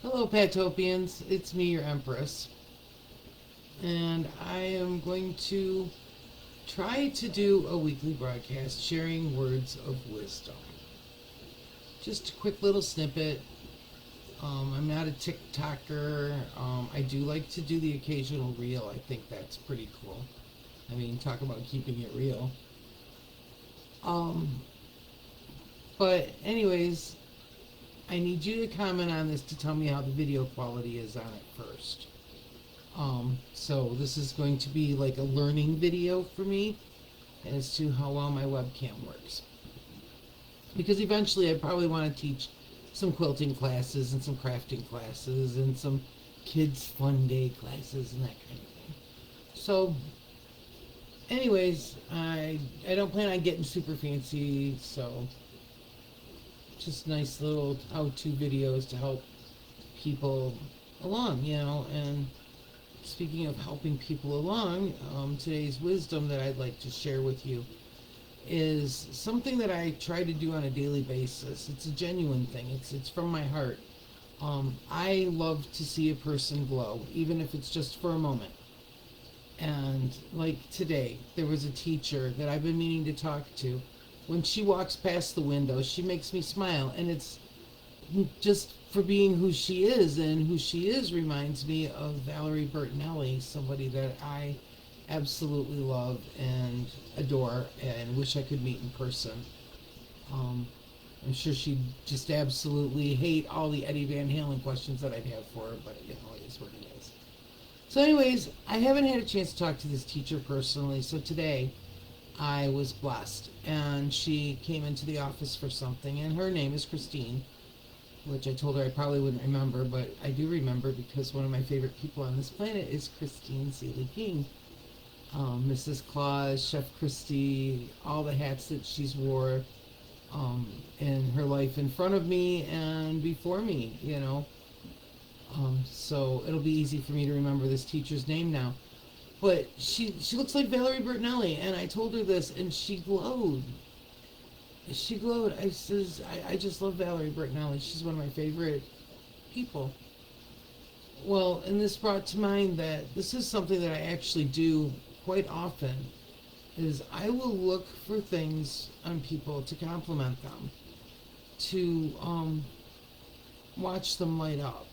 Hello, Patopians. It's me, your Empress. And I am going to try to do a weekly broadcast sharing words of wisdom. Just a quick little snippet. I'm not a TikToker. I do like to do the occasional reel. I think that's pretty cool. I mean, talk about keeping it real. Um, but, anyways, I need you to comment on this to tell me how the video quality is on it first. So this is going to be like a learning video for me as to how well my webcam works. Because eventually I probably want to teach some quilting classes and some crafting classes and some kids fun day classes and that kind of thing. So anyways, I don't plan on getting super fancy, so just nice little how-to videos to help people along, and speaking of helping people along, today's wisdom that I'd like to share with you is something that I try to do on a daily basis. It's a genuine thing. It's from my heart. I love to see a person glow, even if it's just for a moment. And like today, there was a teacher that I've been meaning to talk to. When she walks past the window, she makes me smile, and it's just for being who she is, and who she is reminds me of Valerie Bertinelli, somebody that I absolutely love and adore and wish I could meet in person. Um, I'm sure she'd just absolutely hate all the Eddie Van Halen questions that I'd have for her, but it is what it is. So anyways, I haven't had a chance to talk to this teacher personally, so today I was blessed, and she came into the office for something, and her name is Christine, which I told her I probably wouldn't remember, but I do remember because one of my favorite people on this planet is Christine Seeley King. Mrs. Claus, Chef Christie, all the hats that she's wore in her life in front of me and before me. So it'll be easy for me to remember this teacher's name now. But she looks like Valerie Bertinelli, and I told her this, and she glowed. She glowed. I says, I just love Valerie Bertinelli. She's one of my favorite people. Well, and this brought to mind that this is something that I actually do quite often, is I will look for things on people to compliment them, to watch them light up,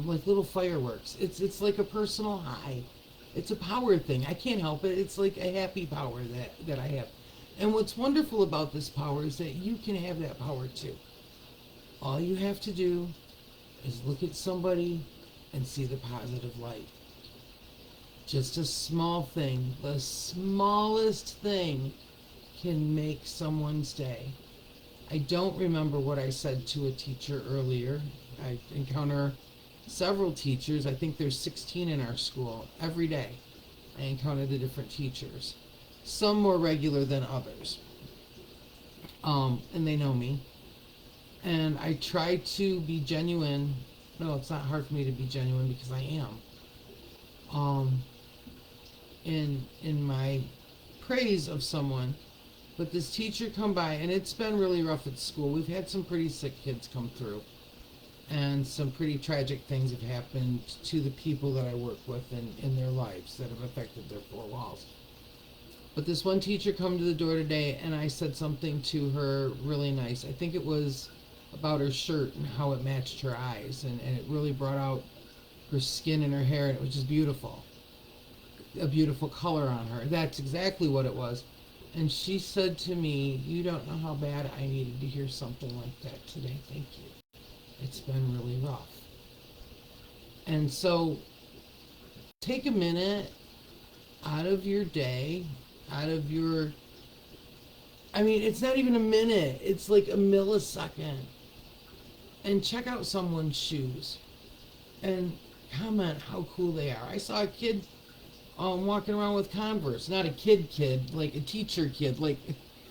like little fireworks. It's like a personal high. It's a power thing. I can't help it. It's like a happy power that I have. And what's wonderful about this power is that you can have that power too. All you have to do is look at somebody and see the positive light. Just a small thing, the smallest thing can make someone's day. I don't remember what I said to a teacher earlier. I encounter several teachers. I think there's 16 in our school every day. I encounter the different teachers. Some more regular than others. And they know me. And I try to be genuine. No, it's not hard for me to be genuine because I am. In my praise of someone. But this teacher come by, and it's been really rough at school. We've had some pretty sick kids come through. And some pretty tragic things have happened to the people that I work with in their lives that have affected their four walls. But this one teacher come to the door today, and I said something to her really nice. I think it was about her shirt and how it matched her eyes, and it really brought out her skin and her hair, and it was just beautiful. A beautiful color on her. That's exactly what it was. And she said to me, "You don't know how bad I needed to hear something like that today. Thank you. It's been really rough." And so take a minute out of your day, it's not even a minute, it's like a millisecond, and check out someone's shoes and comment how cool they are. I saw a kid walking around with Converse, not a kid, like a teacher kid, like,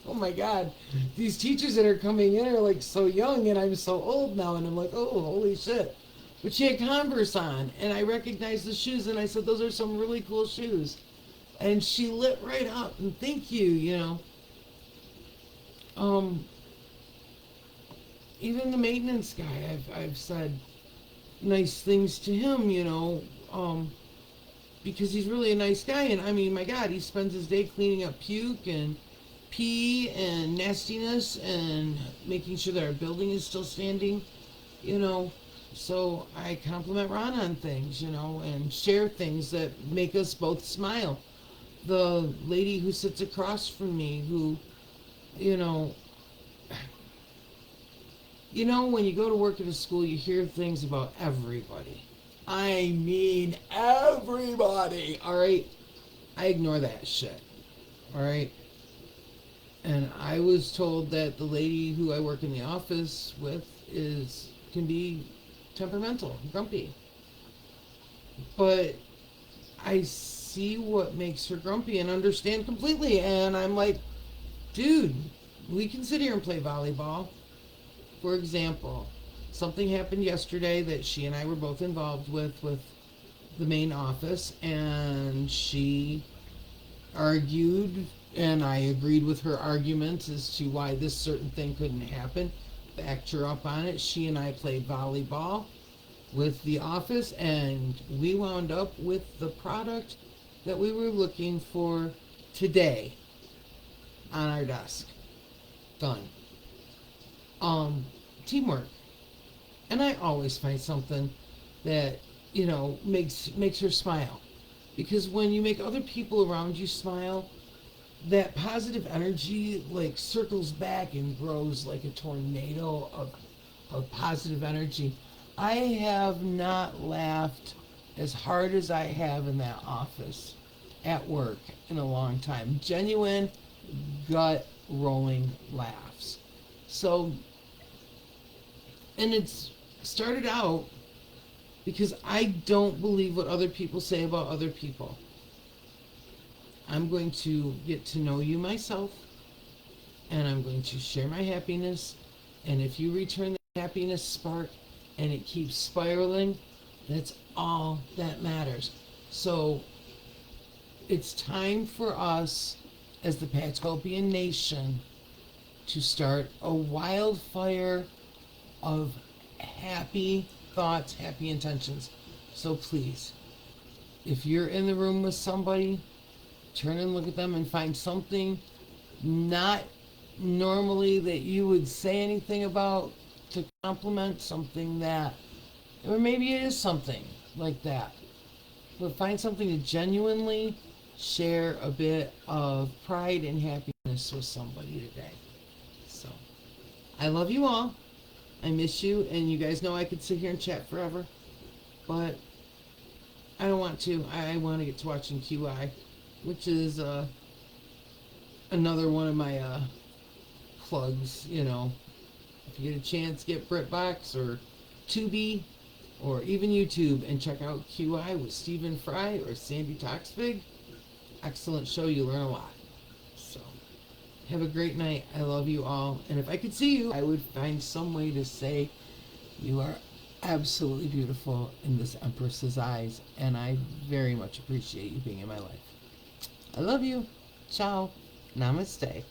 oh my God, these teachers that are coming in are like so young, and I'm so old now, and I'm like, oh, holy shit. But she had Converse on, and I recognized the shoes, and I said, those are some really cool shoes. And she lit right up, and thank you. even the maintenance guy, I've said nice things to him, because he's really a nice guy. And I mean, my God, he spends his day cleaning up puke and pee and nastiness and making sure that our building is still standing, you know. So I compliment Ron on things, and share things that make us both smile. The lady who sits across from me, who, you know, when you go to work at a school, you hear things about everybody. I mean, everybody. All right. I ignore that shit. All right. And I was told that the lady who I work in the office with can be temperamental, grumpy. But I see what makes her grumpy and understand completely. And I'm like, dude, we can sit here and play volleyball. For example, something happened yesterday that she and I were both involved with the main office, and she argued, and I agreed with her arguments as to why this certain thing couldn't happen. Backed her up on it. She and I played volleyball with the office, and we wound up with the product that we were looking for today on our desk. Done. Teamwork. And I always find something that, makes her smile. Because when you make other people around you smile, that positive energy circles back and grows like a tornado of positive energy. I have not laughed as hard as I have in that office at work in a long time. Genuine, gut rolling laughs. So, and it's started out because I don't believe what other people say about other people. I'm going to get to know you myself, and I'm going to share my happiness. And if you return the happiness spark and it keeps spiraling, that's all that matters. So it's time for us as the Patopian Nation to start a wildfire of happy thoughts, happy intentions. So please, if you're in the room with somebody, turn and look at them and find something not normally that you would say anything about to compliment, something that, or maybe it is something like that, but find something to genuinely share a bit of pride and happiness with somebody today. So I love you all. I miss you, and you guys know I could sit here and chat forever, but I don't want to. I want to get to watching QI, which is another one of my plugs. If you get a chance, get BritBox or Tubi or even YouTube and check out QI with Stephen Fry or Sandy Toxvig. Excellent show. You learn a lot. So have a great night. I love you all. And if I could see you, I would find some way to say you are absolutely beautiful in this Empress's eyes. And I very much appreciate you being in my life. I love you. Ciao. Namaste.